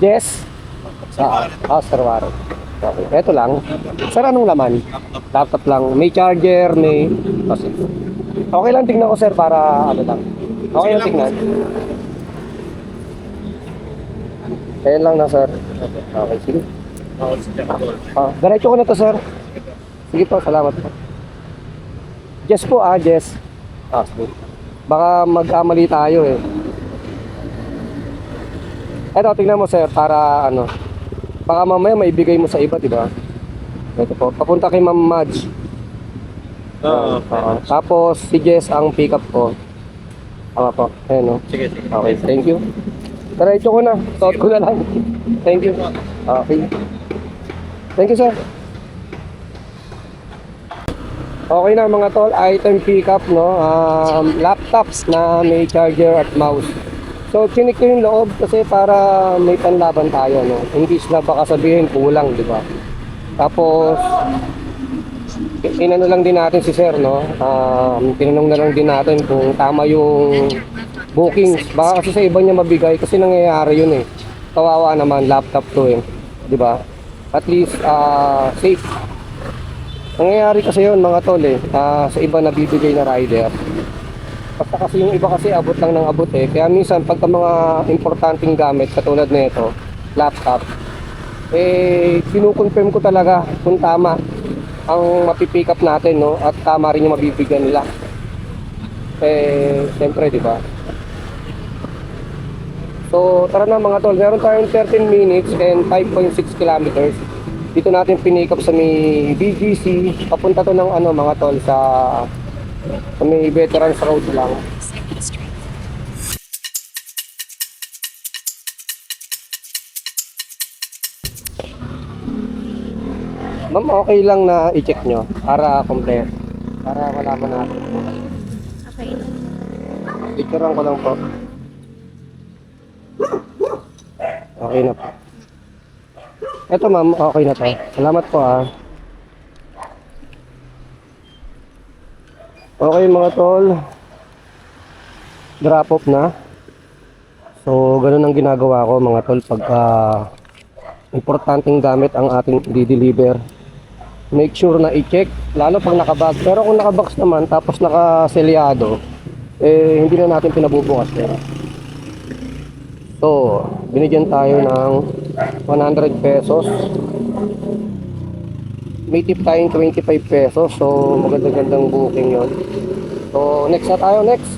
Yes. Sir Warren. Okay, eto lang. Sir, anong laman? Laptop lang. May charger, may... Kasi. Okay lang tingnan ko, sir, para ano lang. Okay lang tingnan. Ayan lang na, sir. Okay, sige. Diretso ko na to, sir. Sige po, salamat po. Jess po, Jess. Sige. Baka mag-amali tayo eh. Eto, tingnan mo, sir, para ano. Baka mamaya maibigay mo sa iba, di ba? Ito po, papunta kay Ma'am Madge. Tapos si Jess ang pick up ko. Tama po. Ayan o. Sige. Okay, thank you. Diretso ko na. Suot ko na lang. Thank you. Okay. Thank you, sir. Okay na mga tol, item pick up, no? Laptops na may charger at mouse. So, chinik ko yung loob kasi para may panlaban tayo, no? Hindi na baka sabihin kulang, di ba? Tapos, inano lang din natin si sir, no? Tinanong na lang din natin kung tama yung bookings. Baka kasi sa iba niya mabigay kasi nangyayari yun eh. Kawawa naman, laptop to eh. Di ba? At least, safe. Nangyayari kasi yun mga tol eh. Sa iba nabibigay na rider. Basta kasi yung iba kasi abot lang ng abot eh. Kaya minsan pagka mga importanteng gamit katulad nito, laptop, kinukonfirm ko talaga kung tama ang mapipick up natin, no? At tama rin yung mabibigyan nila. Siyempre, di ba? So, tara na mga tol. Meron tayong 13 minutes and 5.6 kilometers. Dito natin pinick up sa may BGC. Papunta to ng ano mga tol sa may Veterans Road lang. Ma'am, okay lang na i-check nyo para complete. Para malaman natin. Okay. Picturean ko lang po. Okay na po. Eto ma'am, okay na to. Salamat po Okay mga tol. Drop off na. So, ganun ang ginagawa ko mga tol pagka importanteng gamit ang ating i-deliver. Make sure na i-check, lalo pag nakabag. Pero kung nakabox naman, tapos nakaselyado, hindi na natin pinabubukas yan. So, binigyan tayo ng 100 pesos. May tip tayong 25 pesos. So, maganda-gandang booking yon. So, next na tayo, next.